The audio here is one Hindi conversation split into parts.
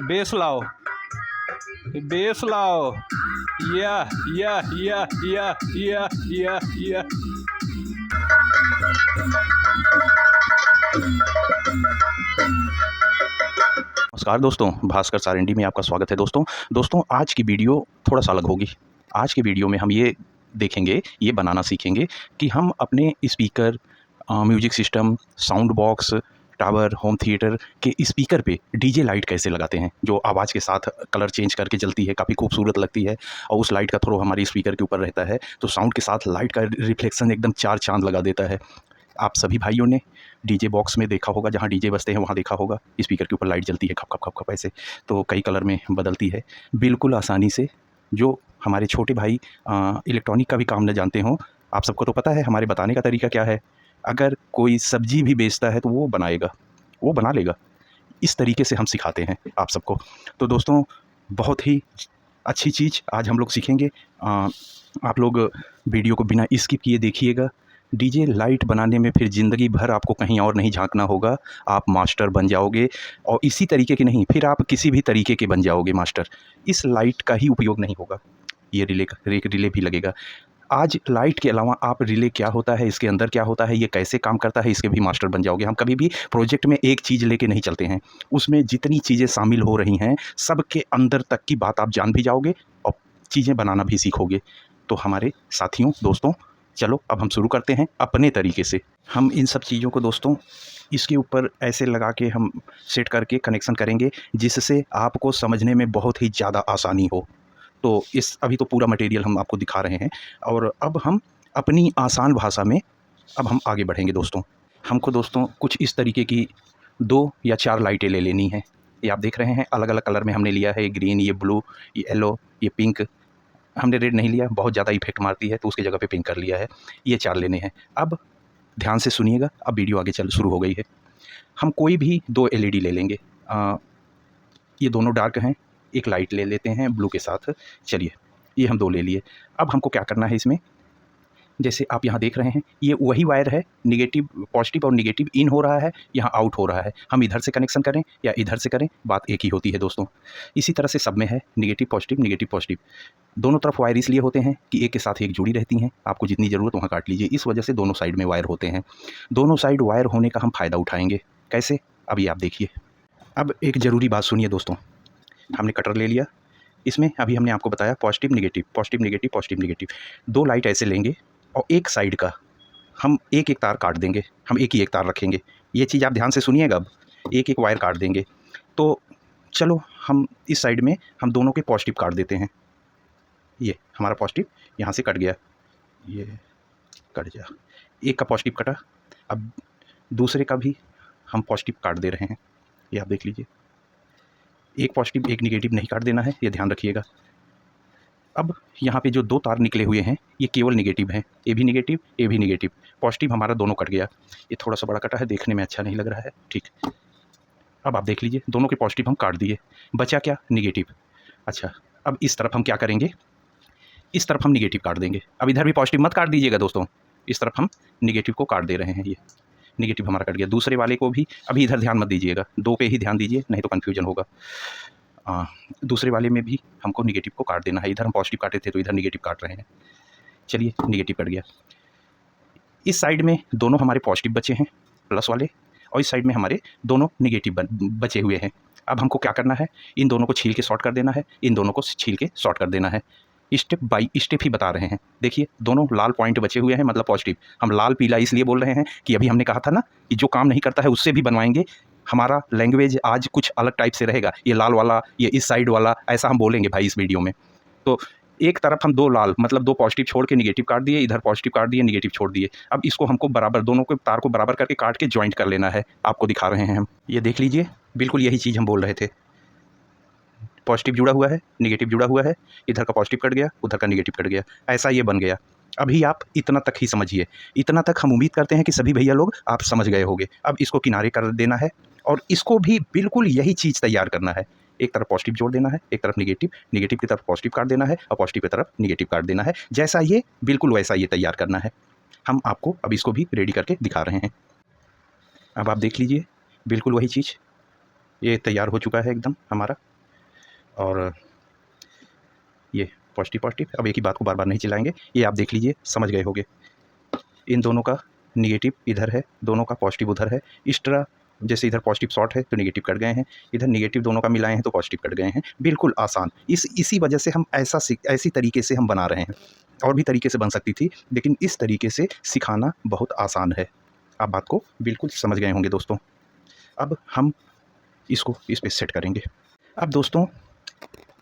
बेस लाओ, बेस लाओ। या या या या या या या। नमस्कार दोस्तों, भास्कर सारंडी में आपका स्वागत है। दोस्तों आज की वीडियो थोड़ा सा अलग होगी। आज की वीडियो में हम ये देखेंगे, ये बनाना सीखेंगे कि हम अपने speaker, music system, sound box, tower, home theatre के स्पीकर पे डीजे लाइट कैसे लगाते हैं, जो आवाज़ के साथ कलर चेंज करके जलती है, काफ़ी खूबसूरत लगती है और उस लाइट का थ्रो हमारे स्पीकर के ऊपर रहता है, तो साउंड के साथ लाइट का रिफ्लेक्शन एकदम चार चांद लगा देता है। आप सभी भाइयों ने डीजे बॉक्स में देखा होगा, जहाँ डीजे बजते हैं वहाँ देखा होगा स्पीकर के ऊपर लाइट जलती है, खप खप खप खप ऐसे, तो कई कलर में बदलती है बिल्कुल आसानी से। जो हमारे छोटे भाई इलेक्ट्रॉनिक का भी काम न जानते हों, आप सबको तो पता है हमारे बताने का तरीका क्या है। अगर कोई सब्जी भी बेचता है तो वो बनाएगा, वो बना लेगा, इस तरीके से हम सिखाते हैं आप सबको। तो दोस्तों बहुत ही अच्छी चीज़ आज हम लोग सीखेंगे। आप लोग वीडियो को बिना स्किप किए देखिएगा। डीजे लाइट बनाने में फिर ज़िंदगी भर आपको कहीं और नहीं झांकना होगा, आप मास्टर बन जाओगे। और इसी तरीके के नहीं, फिर आप किसी भी तरीके के बन जाओगे मास्टर। इस लाइट का ही उपयोग नहीं होगा, ये रिले भी लगेगा। आज लाइट के अलावा आप रिले क्या होता है, इसके अंदर क्या होता है, ये कैसे काम करता है, इसके भी मास्टर बन जाओगे। हम कभी भी प्रोजेक्ट में एक चीज़ लेके नहीं चलते हैं, उसमें जितनी चीज़ें शामिल हो रही हैं सबके अंदर तक की बात आप जान भी जाओगे और चीज़ें बनाना भी सीखोगे। तो हमारे साथियों, दोस्तों, चलो अब हम शुरू करते हैं अपने तरीके से। हम इन सब चीज़ों को दोस्तों इसके ऊपर ऐसे लगा के हम सेट करके कनेक्शन करेंगे जिससे आपको समझने में बहुत ही ज़्यादा आसानी हो। तो अभी तो पूरा मटेरियल हम आपको दिखा रहे हैं और अब हम अपनी आसान भाषा में अब हम आगे बढ़ेंगे दोस्तों। हमको दोस्तों कुछ इस तरीके की 2 या 4 लाइटें ले लेनी हैं। ये आप देख रहे हैं अलग अलग कलर में हमने लिया है, ये ग्रीन, ये ब्लू, ये येलो, ये पिंक। हमने रेड नहीं लिया, बहुत ज़्यादा इफेक्ट मारती है, तो उसकी जगह पे पिंक कर लिया है। ये 4 लेने हैं। अब ध्यान से सुनिएगा, अब वीडियो आगे चल शुरू हो गई है। हम कोई भी 2 एलईडी ले लेंगे। ये दोनों डार्क हैं, एक लाइट ले लेते हैं ब्लू के साथ। चलिए, ये हम 2 ले लिए। अब हमको क्या करना है इसमें, जैसे आप यहाँ देख रहे हैं ये वही वायर है, निगेटिव पॉजिटिव और निगेटिव इन हो रहा है, यहाँ आउट हो रहा है। हम इधर से कनेक्शन करें या इधर से करें, बात एक ही होती है दोस्तों। इसी तरह से सब में है, निगेटिव पॉजिटिव। दोनों तरफ वायर इसलिए होते हैं कि एक के साथ एक जुड़ी रहती हैं, आपको जितनी ज़रूरत वहाँ काट लीजिए। इस वजह से दोनों साइड में वायर होते हैं। दोनों साइड वायर होने का हम फ़ायदा उठाएँगे। कैसे, अभी आप देखिए। अब एक ज़रूरी बात सुनिए दोस्तों, हमने कटर ले लिया, इसमें अभी हमने आपको बताया पॉजिटिव नेगेटिव। 2 लाइट ऐसे लेंगे और एक साइड का हम एक तार काट देंगे, हम एक ही एक तार रखेंगे। ये चीज़ आप ध्यान से सुनिएगा। अब एक वायर काट देंगे। तो चलो हम इस साइड में हम दोनों के पॉजिटिव काट देते हैं। ये हमारा पॉजिटिव यहाँ से कट गया, ये कट गया, एक का पॉजिटिव कटा। अब दूसरे का भी हम पॉजिटिव काट दे रहे हैं, ये आप देख लीजिए। एक पॉजिटिव एक निगेटिव नहीं काट देना है, ये ध्यान रखिएगा। अब यहाँ पे जो 2 तार निकले हुए हैं ये केवल निगेटिव हैं, ये भी निगेटिव। पॉजिटिव हमारा दोनों कट गया। ये थोड़ा सा बड़ा कटा है, देखने में अच्छा नहीं लग रहा है, ठीक। अब आप देख लीजिए, दोनों के पॉजिटिव हम काट दिए, बचा क्या, निगेटिव। अच्छा, अब इस तरफ हम क्या करेंगे, इस तरफ हम निगेटिव काट देंगे। अब इधर भी पॉजिटिव मत काट दीजिएगा दोस्तों, इस तरफ हम निगेटिव को काट दे रहे हैं। ये निगेटिव हमारा कट गया। दूसरे वाले को भी अभी इधर ध्यान मत दीजिएगा, 2 पे ही ध्यान दीजिए, नहीं तो कन्फ्यूजन होगा। दूसरे वाले में भी हमको निगेटिव को काट देना है। इधर हम पॉजिटिव काटे थे तो इधर निगेटिव काट रहे हैं। चलिए, निगेटिव कट गया। इस साइड में दोनों हमारे पॉजिटिव बचे हैं, प्लस वाले, और इस साइड में हमारे दोनों निगेटिव बचे हुए हैं। अब हमको क्या करना है, इन दोनों को छील के शॉर्ट कर देना है, इन दोनों को छील के शॉर्ट कर देना है। स्टेप बाय स्टेप ही बता रहे हैं। देखिए, दोनों लाल पॉइंट बचे हुए हैं, मतलब पॉजिटिव। हम लाल पीला इसलिए बोल रहे हैं कि अभी हमने कहा था ना कि जो काम नहीं करता है उससे भी बनवाएंगे। हमारा लैंग्वेज आज कुछ अलग टाइप से रहेगा, ये लाल वाला, ये इस साइड वाला, ऐसा हम बोलेंगे भाई इस वीडियो में। तो एक तरफ हम 2 लाल मतलब 2 पॉजिटिव छोड़ के निगेटिव काट दिए, इधर पॉजिटिव काट दिए, निगेटिव छोड़ दिए। अब इसको हमको बराबर, दोनों के तार को बराबर करके काट के जॉइंट कर लेना है। आपको दिखा रहे हैं हम, ये देख लीजिए, बिल्कुल यही चीज़ हम बोल रहे थे। पॉजिटिव जुड़ा हुआ है, निगेटिव जुड़ा हुआ है, इधर का पॉजिटिव कट गया, उधर का निगेटिव कट गया, ऐसा ये बन गया। अभी आप इतना तक ही समझिए, इतना तक हम उम्मीद करते हैं कि सभी भैया लोग आप समझ गए होंगे। अब इसको किनारे कर देना है और इसको भी बिल्कुल यही चीज़ तैयार करना है। एक तरफ पॉजिटिव जोड़ देना है, एक तरफ निगेटिव, निगेटिव की तरफ पॉजिटिव काट देना है और पॉजिटिव की तरफ निगेटिव काट देना है। जैसा ये, बिल्कुल वैसा ये तैयार करना है। हम आपको अब इसको भी रेडी करके दिखा रहे हैं। अब आप देख लीजिए, बिल्कुल वही चीज़, ये तैयार हो चुका है एकदम हमारा। और ये पॉजिटिव पॉजिटिव, अब एक ही बात को बार बार नहीं चिल्लाएंगे, ये आप देख लीजिए, समझ गए होंगे। इन दोनों का निगेटिव इधर है, दोनों का पॉजिटिव उधर है। इस तरह जैसे इधर पॉजिटिव शॉर्ट है तो निगेटिव कट गए हैं, इधर निगेटिव दोनों का मिलाए हैं तो पॉजिटिव कट गए हैं। बिल्कुल आसान, इसी वजह से हम ऐसी तरीके से हम बना रहे हैं। और भी तरीके से बन सकती थी, लेकिन इस तरीके से सिखाना बहुत आसान है। आप बात को बिल्कुल समझ गए होंगे दोस्तों। अब हम इसको इस पे सेट करेंगे। अब दोस्तों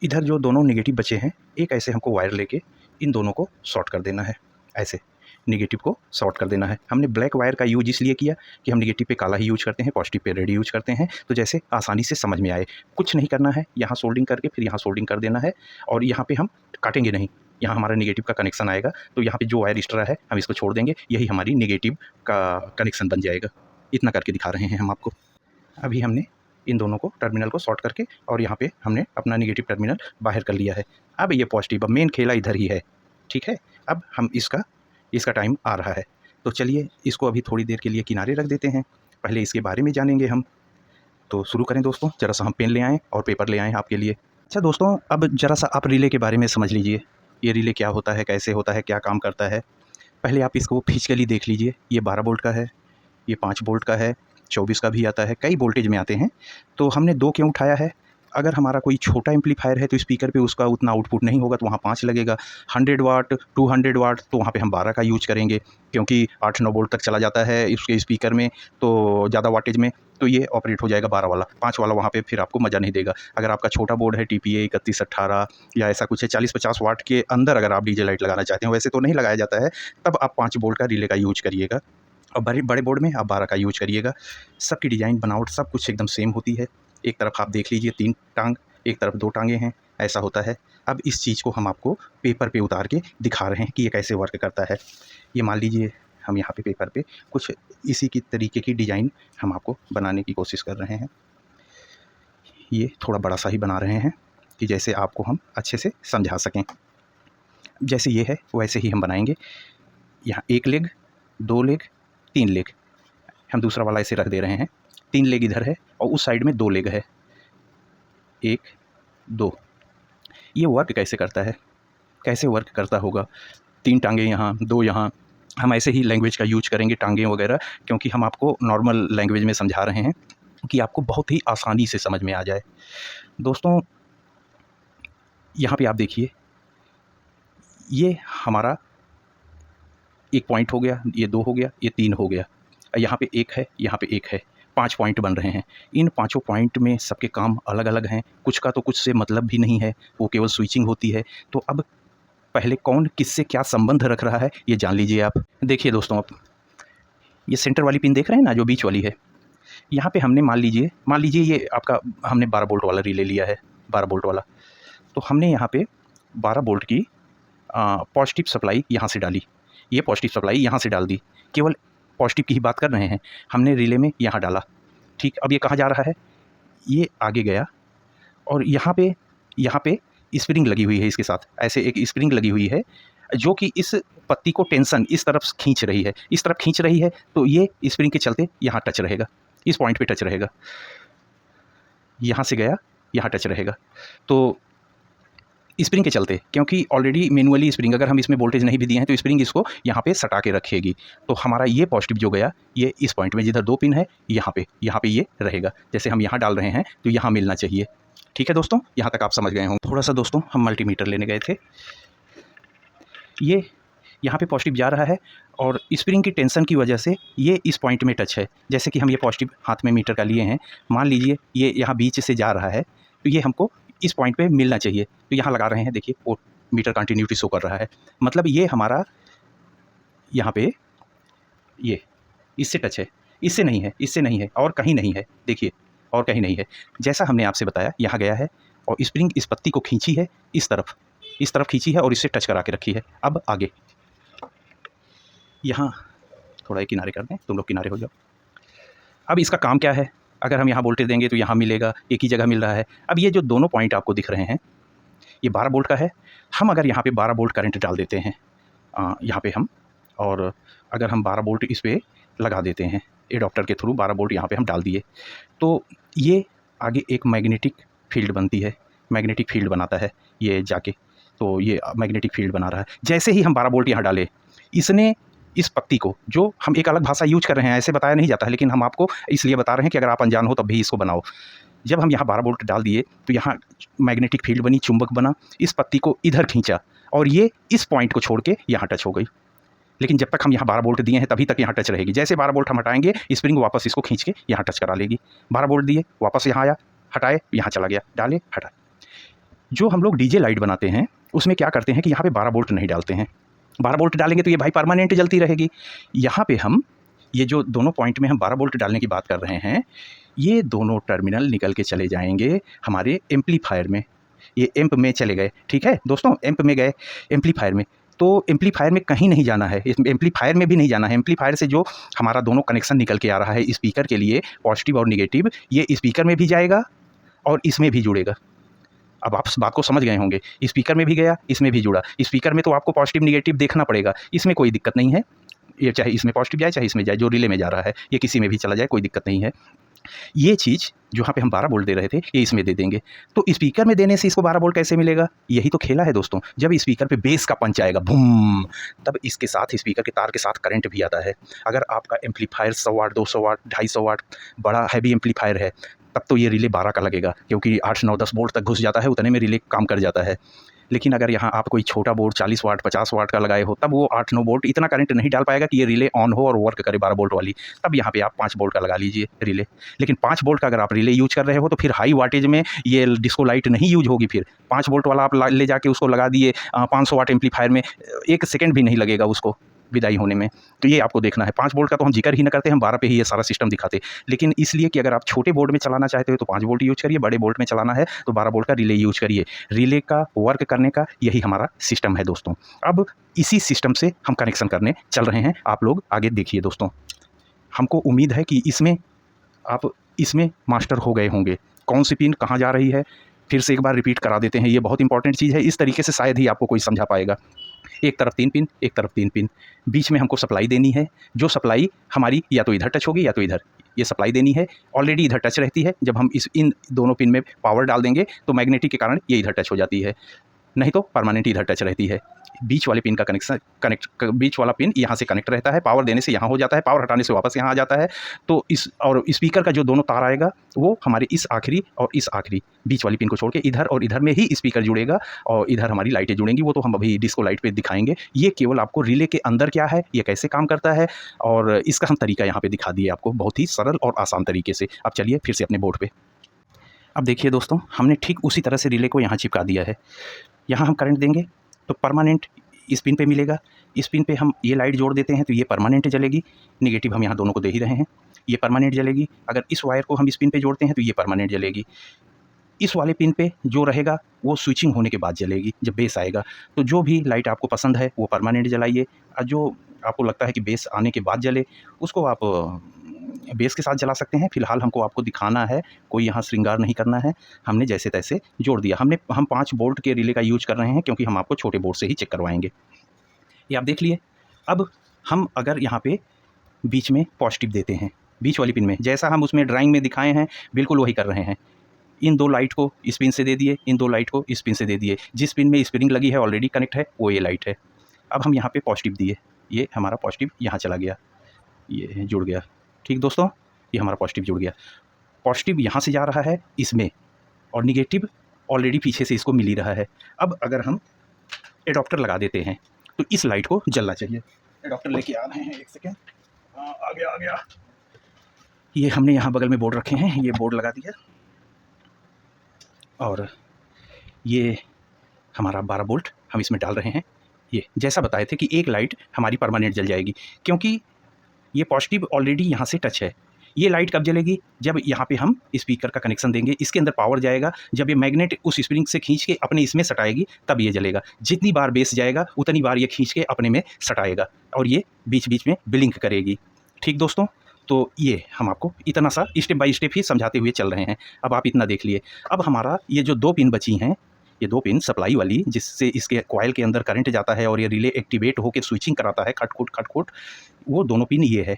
इधर जो दोनों नेगेटिव बचे हैं, एक ऐसे हमको वायर लेके इन दोनों को शॉर्ट कर देना है। ऐसे नेगेटिव को शॉर्ट कर देना है। हमने ब्लैक वायर का यूज इसलिए किया कि हम नेगेटिव पे काला ही यूज करते हैं, पॉजिटिव पे रेड यूज करते हैं, तो जैसे आसानी से समझ में आए। कुछ नहीं करना है, यहाँ सोल्डिंग करके फिर यहाँ सोल्डिंग कर देना है, और यहाँ पे हम काटेंगे नहीं। यहाँ हमारा नेगेटिव का कनेक्शन आएगा, तो यहाँ पे जो वायर एक्स्ट्रा है हम इसको छोड़ देंगे, यही हमारी नेगेटिव का कनेक्शन बन जाएगा। इतना करके दिखा रहे हैं हम आपको। अभी हमने इन दोनों को टर्मिनल को शॉर्ट करके और यहाँ पे हमने अपना नेगेटिव टर्मिनल बाहर कर लिया है। अब ये पॉजिटिव, अब मेन खेला इधर ही है, ठीक है। अब हम इसका टाइम आ रहा है, तो चलिए इसको अभी थोड़ी देर के लिए किनारे रख देते हैं, पहले इसके बारे में जानेंगे हम। तो शुरू करें दोस्तों, ज़रा सा हम पेन ले आएँ और पेपर ले आएँ आपके लिए। अच्छा दोस्तों, अब ज़रा सा आप रिले के बारे में समझ लीजिए। ये रिले क्या होता है, कैसे होता है, क्या काम करता है। पहले आप इसको फिजिकली देख लीजिए। ये 12 वोल्ट का है, ये 5 वोल्ट का है, 24 का भी आता है, कई वोल्टेज में आते हैं। तो हमने 2 क्यों उठाया है? अगर हमारा कोई छोटा एम्पलीफायर है तो स्पीकर पे उसका उतना आउटपुट नहीं होगा, तो वहाँ 5 लगेगा। 100 वाट, 200 वाट, तो वहाँ पे हम 12 का यूज करेंगे, क्योंकि 8-9 वोल्ट तक चला जाता है इसके स्पीकर में, तो ज़्यादा वाटेज में, तो ये ऑपरेट हो जाएगा 12 वाला। 5 वाला वहाँ पे फिर आपको मज़ा नहीं देगा। अगर आपका छोटा बोर्ड है, TPA 3118 या ऐसा कुछ है, 40-50 वाट के अंदर अगर आप डीजे लाइट लगाना चाहते हैं, वैसे तो नहीं लगाया जाता है, तब आप 5 वोल्ट का रिले का यूज करिएगा। और बड़े बड़े बोर्ड में आप 12 का यूज करिएगा। सबकी डिज़ाइन बनावट सब कुछ एकदम सेम होती है। एक तरफ आप देख लीजिए 3 टांग, एक तरफ 2 टांगें हैं, ऐसा होता है। अब इस चीज़ को हम आपको पेपर पे उतार के दिखा रहे हैं कि ये कैसे वर्क करता है। ये मान लीजिए हम यहाँ पे पेपर पे कुछ इसी की तरीके की डिज़ाइन हम आपको बनाने की कोशिश कर रहे हैं। ये थोड़ा बड़ा सा ही बना रहे हैं कि जैसे आपको हम अच्छे से समझा सकें। जैसे ये है वैसे ही हम बनाएंगे। यहाँ 1 लेग, 2 लेग, 3 लेग, हम दूसरा वाला ऐसे रख दे रहे हैं। 3 लेग इधर है और उस साइड में 2 लेग है, 1, 2। ये वर्क कैसे करता है, कैसे वर्क करता होगा? 3 टांगें यहाँ, 2 यहाँ। हम ऐसे ही लैंग्वेज का यूज करेंगे, टांगें वगैरह, क्योंकि हम आपको नॉर्मल लैंग्वेज में समझा रहे हैं कि आपको बहुत ही आसानी से समझ में आ जाए। दोस्तों यहाँ पे आप देखिए, ये हमारा 1 पॉइंट हो गया, ये 2 हो गया, ये 3 हो गया। यहाँ पे 1 है, यहाँ पे 1 है, 5 पॉइंट बन रहे हैं। इन पाँचों पॉइंट में सबके काम अलग-अलग हैं, कुछ का तो कुछ से मतलब भी नहीं है, वो केवल स्विचिंग होती है। तो अब पहले कौन किससे क्या संबंध रख रहा है, ये जान लीजिए आप। देखिए दोस्तों, आप ये सेंटर वाली पिन देख रहे हैं ना, जो बीच वाली है, यहाँ पे हमने मान लीजिए ये आपका हमने 12 वोल्ट वाला रिले लिया है, 12 वोल्ट वाला। तो हमने यहाँ पे 12 वोल्ट की पॉजिटिव सप्लाई यहाँ से डाली, ये पॉजिटिव सप्लाई यहाँ से डाल दी, केवल पॉजिटिव की ही बात कर रहे हैं। हमने रिले में यहाँ डाला, ठीक। अब ये कहाँ जा रहा है? ये आगे गया, और यहाँ पे स्प्रिंग लगी हुई है इसके साथ, ऐसे एक स्प्रिंग लगी हुई है जो कि इस पत्ती को टेंशन इस तरफ खींच रही है, इस तरफ खींच रही है, तो ये स्प्रिंग के चलते यहाँ टच रहेगा, इस पॉइंट पे टच रहेगा। यहाँ से गया, यहाँ टच रहेगा, तो स्प्रिंग के चलते, क्योंकि ऑलरेडी मैनुअली स्प्रिंग, अगर हम इसमें वोल्टेज नहीं भी दिए हैं तो स्प्रिंग इसको यहाँ पे सटा के रखेगी। तो हमारा ये पॉजिटिव जो गया, ये इस पॉइंट में जिधर 2 पिन है, यहाँ पे ये रहेगा। जैसे हम यहाँ डाल रहे हैं तो यहाँ मिलना चाहिए, ठीक है दोस्तों। यहाँ तक आप समझ गए होंगे। थोड़ा सा दोस्तों हम मल्टीमीटर लेने गए थे, ये यहाँ पे पॉजिटिव जा रहा है और स्प्रिंग की टेंशन की वजह से ये इस पॉइंट में टच है। जैसे कि हम ये पॉजिटिव हाथ में मीटर का लिए हैं, मान लीजिए ये यहाँ बीच से जा रहा है, तो ये हमको इस पॉइंट पे मिलना चाहिए, तो यहाँ लगा रहे हैं। देखिए वो मीटर कंटिन्यूटी शो कर रहा है, मतलब ये हमारा यहाँ पे ये इससे टच है, इससे नहीं है, इससे नहीं है, और कहीं नहीं है। देखिए और कहीं नहीं है। जैसा हमने आपसे बताया, यहाँ गया है और स्प्रिंग इस पत्ती को खींची है, इस तरफ खींची है और इससे टच करा के रखी है। अब आगे यहाँ थोड़ा एक किनारे कर दें, तुम लोग किनारे हो जाओ। अब इसका काम क्या है? अगर हम यहाँ वोल्टेज देंगे तो यहाँ मिलेगा, एक ही जगह मिल रहा है। अब ये जो दोनों पॉइंट आपको दिख रहे हैं, ये 12 वोल्ट का है। हम अगर यहाँ पे 12 वोल्ट करंट डाल देते हैं यहाँ पे हम, और अगर हम 12 वोल्ट इस पर लगा देते हैं, एडाप्टर के थ्रू 12 वोल्ट यहाँ पे हम डाल दिए, तो ये आगे एक मैग्नेटिक फील्ड बनती है, मैग्नेटिक फील्ड बनाता है ये जाके, तो ये मैग्नेटिक फील्ड बना रहा है। जैसे ही हम 12 वोल्ट यहाँ डाले, इसने इस पत्ती को, जो हम एक अलग भाषा यूज कर रहे हैं, ऐसे बताया नहीं जाता है, लेकिन हम आपको इसलिए बता रहे हैं कि अगर आप अनजान हो तब भी इसको बनाओ। जब हम यहाँ 12 वोल्ट डाल दिए तो यहाँ मैग्नेटिक फील्ड बनी, चुंबक बना, इस पत्ती को इधर खींचा और ये इस पॉइंट को छोड़ के यहाँ टच हो गई। लेकिन जब तक हम यहाँ 12 वोल्ट दिए हैं तभी तक यहाँ टच रहेगी। जैसे 12 वोल्ट हम हटाएंगे, स्प्रिंग वापस इसको खींच के यहाँ टच करा लेगी। 12 वोल्ट दिए, वापस यहाँ आया, हटाए, यहाँ चला गया, डाले, हटा। जो हम लोग डीजे लाइट बनाते हैं उसमें क्या करते हैं कि यहाँ पे 12 वोल्ट नहीं डालते हैं। 12 वोल्ट डालेंगे तो ये भाई परमानेंट जलती रहेगी। यहाँ पे हम ये जो दोनों पॉइंट में हम 12 वोल्ट डालने की बात कर रहे हैं, ये दोनों टर्मिनल निकल के चले जाएंगे हमारे एम्पलीफायर में। ये एम्प में चले गए, ठीक है दोस्तों, एम्प में गए, एम्पलीफायर में। तो एम्पलीफायर में कहीं नहीं जाना है, एम्पलीफायर में भी नहीं जाना है। एम्पलीफायर से जो हमारा दोनों कनेक्शन निकल के आ रहा है स्पीकर के लिए, पॉजिटिव और निगेटिव, ये स्पीकर में भी जाएगा और इसमें भी जुड़ेगा। अब आप इस बात को समझ गए होंगे, स्पीकर में भी गया, इसमें भी जुड़ा। स्पीकर में तो आपको पॉजिटिव निगेटिव देखना पड़ेगा, इसमें कोई दिक्कत नहीं है। ये चाहे इसमें पॉजिटिव जाए चाहे इसमें जाए, जो रिले में जा रहा है ये किसी में भी चला जाए, कोई दिक्कत नहीं है। ये चीज़ जो यहाँ पे हम 12 वोल्ट दे रहे थे ये इसमें दे देंगे। तो स्पीकर में देने से इसको 12 वोल्ट कैसे मिलेगा? यही तो खेला है दोस्तों। जब स्पीकर पे बेस का पंच आएगा बूम, तब इसके साथ स्पीकर के तार के साथ करंट भी आता है। अगर आपका एम्पलीफायर 100 वाट, 200 वाट, 250 वाट बड़ा हैवी एम्पलीफायर है, तब तो ये रिले 12 का लगेगा, क्योंकि 8, 9, 10 वोल्ट तक घुस जाता है, उतने में रिले काम कर जाता है। लेकिन अगर यहाँ आप कोई छोटा बोर्ड 40 वाट, 50 वाट का लगाए हो, तब वो 8-9 वोल्ट इतना करंट नहीं डाल पाएगा कि ये रिले ऑन हो और वर्क करे 12 वोल्ट वाली। तब यहाँ पे आप 5 वोल्ट का लगा लीजिए रिले। लेकिन 5 वोल्ट का अगर आप रिले यूज कर रहे हो तो फिर हाई वाटेज में ये डिस्को लाइट नहीं यूज होगी। फिर 5 वोल्ट वाला आप ले जाके उसको लगा दिए 500 वाट एम्पलीफायर में, 1 सेकेंड भी नहीं लगेगा उसको विदाई होने में। तो ये आपको देखना है। 5 वोल्ट का तो हम जिक्र ही ना करते, हम 12 पे ही ये सारा सिस्टम दिखाते। लेकिन इसलिए कि अगर आप छोटे बोर्ड में चलाना चाहते हो तो 5 वोल्ट यूज करिए, बड़े बोर्ड में चलाना है तो 12 वोल्ट का रिले यूज करिए। रिले का वर्क करने का यही हमारा सिस्टम है दोस्तों। अब इसी सिस्टम से हम कनेक्शन करने चल रहे हैं, आप लोग आगे देखिए दोस्तों। हमको उम्मीद है कि आप इसमें मास्टर हो गए होंगे। कौन सी पिन कहाँ जा रही है, फिर से एक बार रिपीट करा देते हैं, ये बहुत इंपॉर्टेंट चीज़ है। इस तरीके से शायद ही आपको कोई समझा पाएगा। एक तरफ 3 पिन, एक तरफ 3 पिन, बीच में हमको सप्लाई देनी है। जो सप्लाई हमारी या तो इधर टच होगी या तो इधर, ये सप्लाई देनी है। ऑलरेडी इधर टच रहती है, जब हम इन दोनों पिन में पावर डाल देंगे तो मैग्नेटिक के कारण ये इधर टच हो जाती है, नहीं तो परमानेंट इधर टच रहती है। बीच वाले पिन का बीच वाला पिन यहाँ से कनेक्ट रहता है, पावर देने से यहाँ हो जाता है, पावर हटाने से वापस यहाँ आ जाता है। तो और स्पीकर का जो दोनों तार आएगा वो हमारे इस आखिरी और इस आखिरी बीच वाली पिन को छोड़ के इधर और इधर में ही स्पीकर जुड़ेगा और इधर हमारी लाइटें जुड़ेंगी। वो तो हम अभी डिस्को लाइट पे दिखाएंगे। ये केवल आपको रिले के अंदर क्या है, ये कैसे काम करता है और इसका हम तरीका यहाँ पे दिखा दिए आपको, बहुत ही सरल और आसान तरीके से। अब चलिए फिर से अपने बोर्ड पे। अब देखिए दोस्तों, हमने ठीक उसी तरह से रिले को यहाँ चिपका दिया है। यहाँ हम करंट देंगे तो परमानेंट इस पिन पे मिलेगा। इस पिन पे हम ये लाइट जोड़ देते हैं तो ये परमानेंट जलेगी। निगेटिव हम यहाँ दोनों को दे ही रहे हैं, ये परमानेंट जलेगी। अगर इस वायर को हम इस पिन पे जोड़ते हैं तो ये परमानेंट जलेगी। इस वाले पिन पे जो रहेगा वो स्विचिंग होने के बाद जलेगी, जब बेस आएगा। तो जो भी लाइट आपको पसंद है वो परमानेंट जलाइए, और जो आपको लगता है कि बेस आने के बाद जले उसको आप बेस के साथ जला सकते हैं। फ़िलहाल हमको आपको दिखाना है, कोई यहाँ श्रृंगार नहीं करना है। हमने जैसे तैसे जोड़ दिया। हम 5 वोल्ट के रिले का यूज कर रहे हैं क्योंकि हम आपको छोटे बोर्ड से ही चेक करवाएंगे। ये आप देख लिए। अब हम अगर यहाँ पे बीच में पॉजिटिव देते हैं, बीच वाली पिन में, जैसा हम उसमें ड्राइंग में दिखाए हैं बिल्कुल वही कर रहे हैं। इन 2 लाइट को इस पिन से दे दिए, इन 2 लाइट को इस पिन से दे दिए। जिस पिन में स्प्रिंग लगी है ऑलरेडी कनेक्ट है वो ये लाइट है। अब हम यहाँ पे पॉजिटिव दिए, ये हमारा पॉजिटिव यहाँ चला गया, ये जुड़ गया। ठीक दोस्तों, ये हमारा पॉजिटिव जुड़ गया। पॉजिटिव यहाँ से जा रहा है इसमें और निगेटिव ऑलरेडी पीछे से इसको मिल ही रहा है। अब अगर हम एडाप्टर लगा देते हैं तो इस लाइट को जलना चाहिए। एडाप्टर लेके आ रहे हैं, एक सेकेंड। आ गया। ये हमने यहाँ बगल में बोर्ड रखे हैं, ये बोर्ड लगा दिया और ये हमारा 12 वोल्ट हम इसमें डाल रहे हैं। ये जैसा बताए थे कि एक लाइट हमारी परमानेंट जल जाएगी, क्योंकि ये पॉजिटिव ऑलरेडी यहाँ से टच है। ये लाइट कब जलेगी? जब यहाँ पे हम स्पीकर का कनेक्शन देंगे, इसके अंदर पावर जाएगा, जब ये मैग्नेट उस स्प्रिंग से खींच के अपने इसमें सटाएगी तब ये जलेगा। जितनी बार बेस जाएगा उतनी बार ये खींच के अपने में सटाएगा और ये बीच बीच में ब्लिंक करेगी। ठीक दोस्तों, तो ये हम आपको इतना सा स्टेप बाय स्टेप ही समझाते हुए चल रहे हैं। अब आप इतना देख लिए। अब हमारा ये जो 2 पिन बची हैं, ये 2 पिन सप्लाई वाली, जिससे इसके कॉइल के अंदर करंट जाता है और ये रिले एक्टिवेट होकर स्विचिंग कराता है, खटखुट, वो दोनों पिन ये है।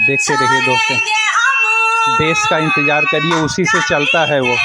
देखते रहिए दोस्तों, बेस का इंतज़ार करिए, उसी से चलता है वो।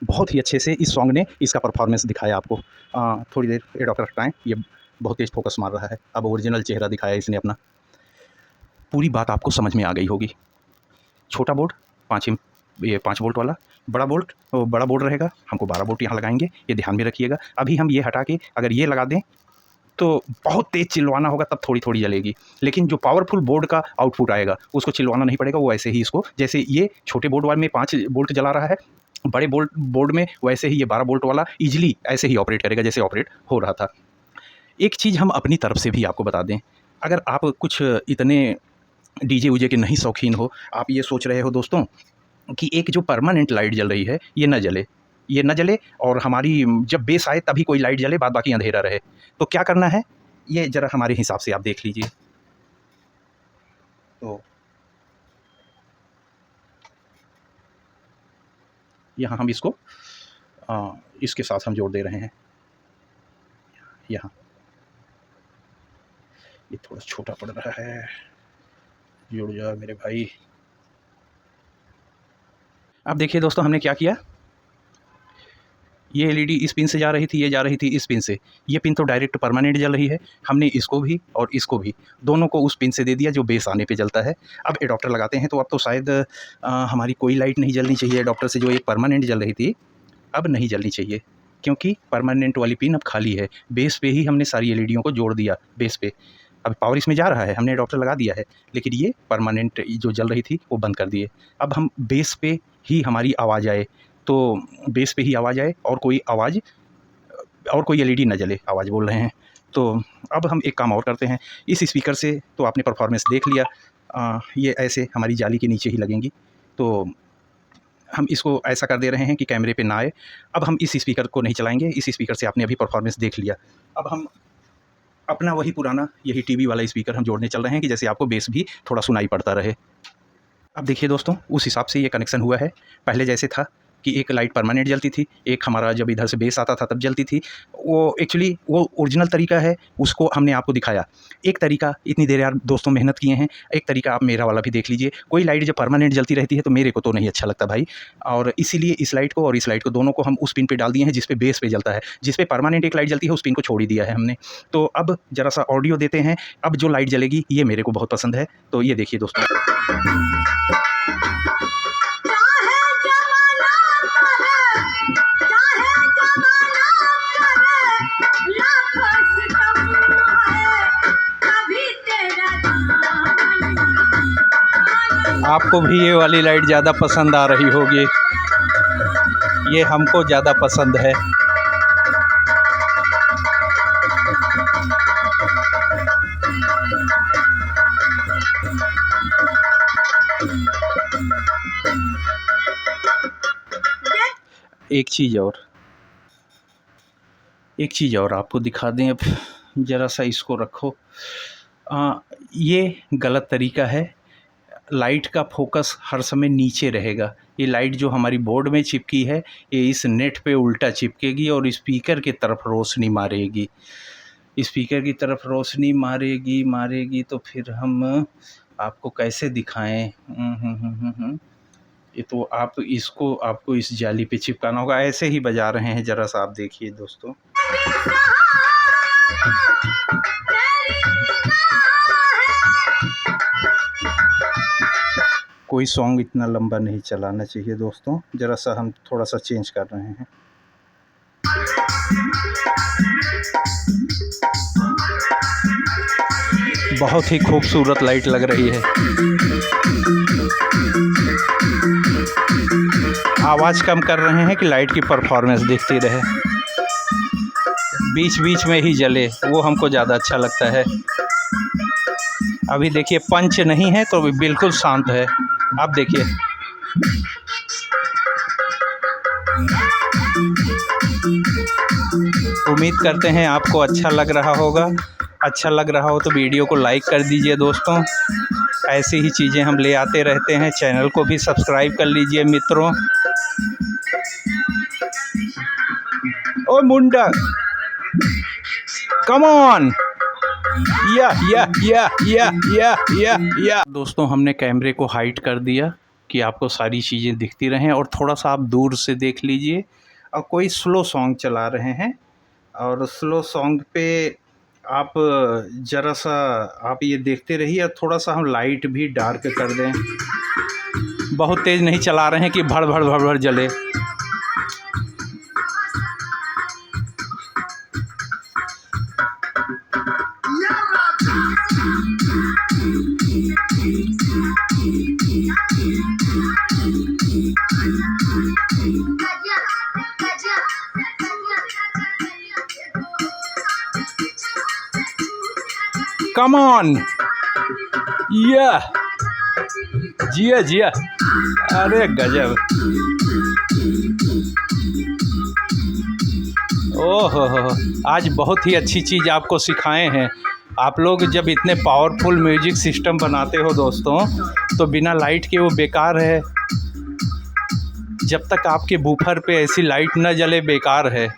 बहुत ही अच्छे से इस सॉन्ग ने इसका परफॉर्मेंस दिखाया आपको। थोड़ी देर ये डॉक्टर हटाएँ, ये बहुत तेज़ फोकस मार रहा है। अब ओरिजिनल चेहरा दिखाया इसने अपना। पूरी बात आपको समझ में आ गई होगी। छोटा बोर्ड 5 वोल्ट वाला, बड़ा बोर्ड रहेगा, हमको 12 वोल्ट यहाँ लगाएंगे, ये ध्यान में रखिएगा। अभी हम ये हटा के अगर ये लगा दें तो बहुत तेज़ चिल्लाना होगा, तब थोड़ी थोड़ी जलेगी। लेकिन जो पावरफुल बोर्ड का आउटपुट आएगा उसको चिल्लाना नहीं पड़ेगा, वो ऐसे ही इसको, जैसे ये छोटे बोर्ड वाले में 5 वोल्ट जला रहा है, बड़े बोर्ड में वैसे ही ये 12 वोल्ट वाला ईजिली ऐसे ही ऑपरेट करेगा जैसे ऑपरेट हो रहा था। एक चीज़ हम अपनी तरफ से भी आपको बता दें, अगर आप कुछ इतने डीजे ऊजे के नहीं शौकीन हो, आप ये सोच रहे हो दोस्तों कि एक जो परमानेंट लाइट जल रही है ये न जले और हमारी जब बेस आए तभी कोई लाइट जले, बाद बाकी अंधेरा रहे, तो क्या करना है ये ज़रा हमारे हिसाब से आप देख लीजिए। तो यहाँ हम इसको इसके साथ हम जोड़ दे रहे हैं। यहाँ ये थोड़ा छोटा पड़ रहा है, जुड़ जा मेरे भाई। अब देखिए दोस्तों हमने क्या किया, ये एलईडी इस पिन से जा रही थी, ये जा रही थी इस पिन से, ये पिन तो डायरेक्ट परमानेंट जल रही है, हमने इसको भी और इसको भी दोनों को उस पिन से दे दिया जो बेस आने पे जलता है। अब एडाप्टर लगाते हैं तो अब तो शायद हमारी कोई लाइट नहीं जलनी चाहिए एडाप्टर से, जो एक परमानेंट जल रही थी अब नहीं जलनी चाहिए, क्योंकि परमानेंट वाली पिन अब खाली है। बेस पे ही हमने सारी एलईडियों को जोड़ दिया, बेस पे अब पावर इसमें जा रहा है, हमने एडाप्टर लगा दिया है, लेकिन ये परमानेंट जो जल रही थी वो बंद कर दिए। अब हम बेस पे ही हमारी आवाज़ आए, तो बेस पे ही आवाज़ आए और कोई एलईडी न जले, आवाज़ बोल रहे हैं। तो अब हम एक काम और करते हैं, इस स्पीकर से तो आपने परफॉर्मेंस देख लिया, ये ऐसे हमारी जाली के नीचे ही लगेंगी, तो हम इसको ऐसा कर दे रहे हैं कि कैमरे पे ना आए। अब हम इस स्पीकर को नहीं चलाएंगे, इस स्पीकर से आपने अभी परफॉर्मेंस देख लिया। अब हम अपना वही पुराना यही टीवी वाला स्पीकर हम जोड़ने चल रहे हैं कि जैसे आपको बेस भी थोड़ा सुनाई पड़ता रहे। अब देखिए दोस्तों उस हिसाब से ये कनेक्शन हुआ है। पहले जैसे था कि एक लाइट परमानेंट जलती थी, एक हमारा जब इधर से बेस आता था तब जलती थी, वो एक्चुअली वो ओरिजिनल तरीका है, उसको हमने आपको दिखाया। एक तरीका, इतनी देर यार दोस्तों मेहनत किए हैं, एक तरीका आप मेरा वाला भी देख लीजिए। कोई लाइट जब परमानेंट जलती रहती है तो मेरे को तो नहीं अच्छा लगता भाई, और इसीलिए इस लाइट को और इस लाइट को दोनों को हम उस पिन पे डाल दिए हैं जिस पे बेस पे जलता है। जिस पे परमानेंट एक लाइट जलती है उस पिन को छोड़ ही दिया है हमने। तो अब ज़रा सा ऑडियो देते हैं। अब जो लाइट जलेगी ये मेरे को बहुत पसंद है, तो ये देखिए दोस्तों। आपको भी ये वाली लाइट ज़्यादा पसंद आ रही होगी, ये हमको ज़्यादा पसंद है। एक चीज़ और आपको दिखा दें, अब ज़रा सा इसको रखो। ये गलत तरीका है, लाइट का फोकस हर समय नीचे रहेगा। ये लाइट जो हमारी बोर्ड में चिपकी है ये इस नेट पे उल्टा चिपकेगी और स्पीकर की तरफ रोशनी मारेगी। स्पीकर की तरफ रोशनी मारेगी तो फिर हम आपको कैसे दिखाएं। ये तो आपको इस जाली पे चिपकाना होगा, ऐसे ही बजा रहे हैं, ज़रा सा आप देखिए दोस्तों। कोई सॉन्ग इतना लंबा नहीं चलाना चाहिए दोस्तों, ज़रा सा हम थोड़ा सा चेंज कर रहे हैं। बहुत ही खूबसूरत लाइट लग रही है। आवाज़ कम कर रहे हैं कि लाइट की परफॉर्मेंस दिखती रहे, बीच बीच में ही जले, वो हमको ज़्यादा अच्छा लगता है। अभी देखिए पंच नहीं है तो बिल्कुल शांत है। अब देखिए उम्मीद करते हैं आपको अच्छा लग रहा होगा। अच्छा लग रहा हो तो वीडियो को लाइक कर दीजिए दोस्तों। ऐसी ही चीज़ें हम ले आते रहते हैं। चैनल को भी सब्सक्राइब कर लीजिए मित्रों। ओ मुंडा, कम ऑन, या। दोस्तों हमने कैमरे को हाइड कर दिया कि आपको सारी चीज़ें दिखती रहें, और थोड़ा सा आप दूर से देख लीजिए। और कोई स्लो सॉन्ग चला रहे हैं, और स्लो सॉन्ग पे आप ज़रा सा आप ये देखते रहिए। और थोड़ा सा हम लाइट भी डार्क कर दें, बहुत तेज़ नहीं चला रहे हैं कि भड़ भड़ भड़ भड़ जले। कम ऑन, या जिया जिया, अरे गजब। ओहो, आज बहुत ही अच्छी चीज़ आपको सिखाए हैं। आप लोग जब इतने पावरफुल म्यूजिक सिस्टम बनाते हो दोस्तों, तो बिना लाइट के वो बेकार है। जब तक आपके बूफर पे ऐसी लाइट न जले बेकार है।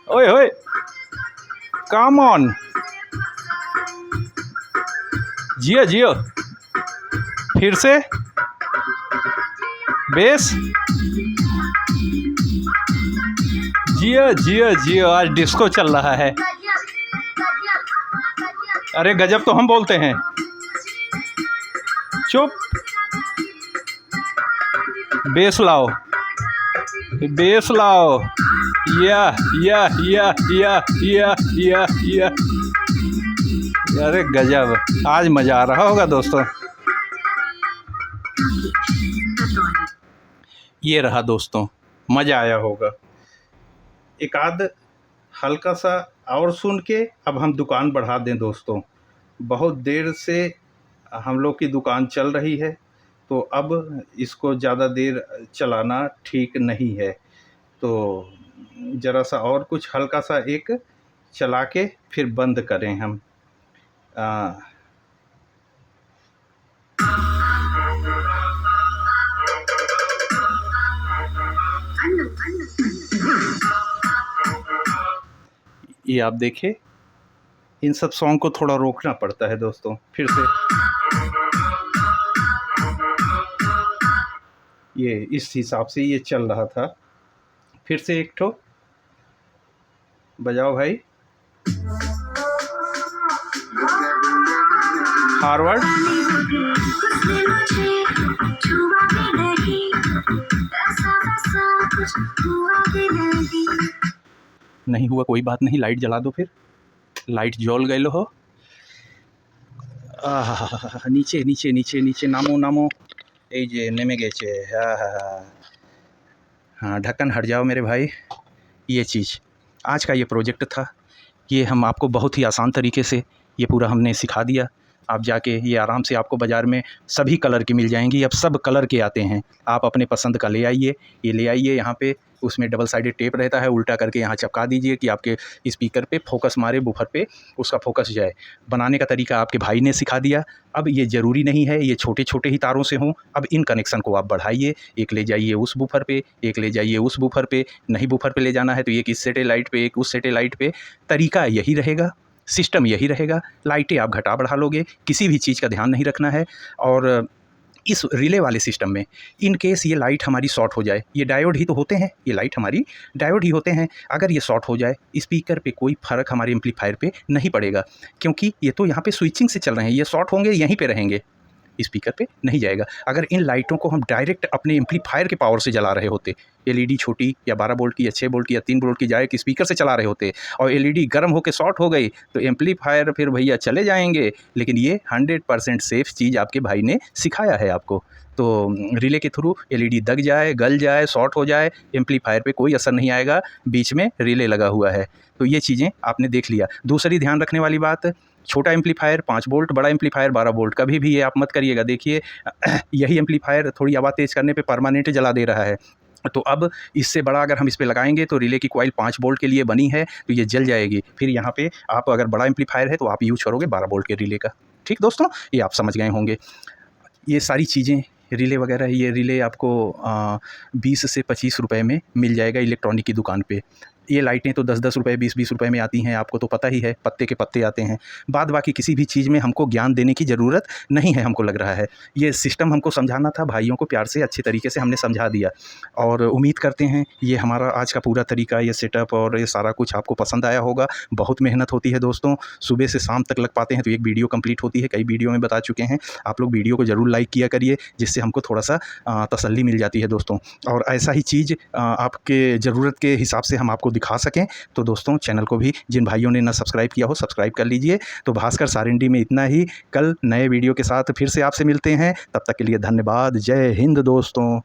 ओए होए, कम ऑन, जियो जियो, फिर से बेस, जियो जियो जियो। आज डिस्को चल रहा है। अरे गजब तो हम बोलते हैं। चुप, बेस लाओ, बेस लाओ, या या या या या या या। अरे गजब, आज मज़ा आ रहा होगा दोस्तों। ये रहा दोस्तों, मज़ा आया होगा। एक आध हल्का सा और सुन के अब हम दुकान बढ़ा दें दोस्तों। बहुत देर से हम लोग की दुकान चल रही है, तो अब इसको ज़्यादा देर चलाना ठीक नहीं है। तो ज़रा सा और कुछ हल्का सा एक चला के फिर बंद करें हम। ये आप देखें, इन सब सॉन्ग को थोड़ा रोकना पड़ता है दोस्तों। फिर से ये इस हिसाब से ये चल रहा था। फिर से एक ठो बजाओ भाई, फॉरवर्ड। नहीं हुआ कोई बात नहीं, लाइट जला दो। फिर लाइट जल गए हो। नीचे नीचे नीचे नीचे नामो नामो, ए जे नेमे गेचे। हाँ, ढक्कन हट जाओ मेरे भाई। ये चीज़ आज का ये प्रोजेक्ट था। ये हम आपको बहुत ही आसान तरीके से ये पूरा हमने सिखा दिया। आप जाके ये आराम से आपको बाज़ार में सभी कलर की मिल जाएंगी। अब सब कलर के आते हैं, आप अपने पसंद का ले आइए। ये ले आइए, यहाँ पे उसमें डबल साइडेड टेप रहता है, उल्टा करके यहाँ चिपका दीजिए कि आपके स्पीकर पे फोकस मारे, बूफर पे उसका फोकस जाए। बनाने का तरीका आपके भाई ने सिखा दिया। अब ये ज़रूरी नहीं है ये छोटे छोटे ही तारों से हों। अब इन कनेक्शन को आप बढ़ाइए, एक ले जाइए उस बूफर पे, एक ले जाइए उस बूफर पे। नहीं बूफर पे ले जाना है तो एक इस सैटेलाइट पे, एक उस सैटेलाइट पे। तरीका यही रहेगा, सिस्टम यही रहेगा। लाइटें आप घटा बढ़ा लोगे, किसी भी चीज़ का ध्यान नहीं रखना है। और इस रिले वाले सिस्टम में इन केस ये लाइट हमारी शॉर्ट हो जाए, ये डायोड ही तो होते हैं, ये लाइट हमारी डायोड ही होते हैं। अगर ये शॉर्ट हो जाए, स्पीकर पे कोई फ़र्क हमारे एम्पलीफायर पे नहीं पड़ेगा, क्योंकि ये तो यहाँ पे स्विचिंग से चल रहे हैं। ये शॉर्ट होंगे, यहीं पे रहेंगे। स्पीकर पे नहीं जाएगा। अगर इन लाइटों को हम डायरेक्ट अपने एम्पलीफायर के पावर से जला रहे होते, एलईडी छोटी या 12 वोल्ट की या 6 वोल्ट की या 3 वोल्ट की डायरेक्ट स्पीकर से चला रहे होते और एलईडी गर्म होकर शॉर्ट हो गई तो एम्पलीफायर फिर भैया चले जाएंगे। लेकिन ये 100% सेफ़ चीज़ आपके भाई ने सिखाया है आपको। तो रिले के थ्रू एलईडी दग जाए, गल जाए, शॉर्ट हो जाए, एम्पलीफायर पे कोई असर नहीं आएगा, बीच में रिले लगा हुआ है। तो ये चीज़ें आपने देख लिया। दूसरी ध्यान रखने वाली बात, छोटा एम्पलीफायर 5 वोल्ट, बड़ा एम्पलीफायर 12 वोल्ट, कभी भी ये आप मत करिएगा। देखिए यही एम्पलीफायर थोड़ी आवाज़ तेज़ करने पे परमानेंट जला दे रहा है, तो अब इससे बड़ा अगर हम इस पे लगाएंगे तो रिले की कॉइल 5 वोल्ट के लिए बनी है तो ये जल जाएगी। फिर यहाँ पे आप अगर बड़ा एम्पलीफायर है तो आप यूज़ करोगे 12 वोल्ट के रिले का। ठीक दोस्तों, ये आप समझ गए होंगे। ये सारी चीज़ें रिले वगैरह, ये रिले आपको 20 से 25 रुपए में मिल जाएगा इलेक्ट्रॉनिक की दुकान पे। ये लाइटें तो 10-10 रुपए, 20-20 रुपए में आती हैं, आपको तो पता ही है, पत्ते के पत्ते आते हैं। बाद बाकी किसी भी चीज़ में हमको ज्ञान देने की ज़रूरत नहीं है, हमको लग रहा है। ये सिस्टम हमको समझाना था, भाइयों को प्यार से अच्छे तरीके से हमने समझा दिया और उम्मीद करते हैं ये हमारा आज का पूरा तरीका, ये सेटअप और ये सारा कुछ आपको पसंद आया होगा। बहुत मेहनत होती है दोस्तों, सुबह से शाम तक लग पाते हैं तो एक वीडियो कंप्लीट होती है। कई वीडियो में बता चुके हैं, आप लोग वीडियो को ज़रूर लाइक किया करिए, जिससे हमको थोड़ा-सा तसल्ली मिल जाती है दोस्तों। और ऐसा ही चीज़ आपके ज़रूरत के हिसाब से हम आपको दिखा सकें तो दोस्तों चैनल को भी जिन भाइयों ने ना सब्सक्राइब किया हो सब्सक्राइब कर लीजिए। तो भास्कर सारिंडी में इतना ही, कल नए वीडियो के साथ फिर से आपसे मिलते हैं, तब तक के लिए धन्यवाद। जय हिंद दोस्तों।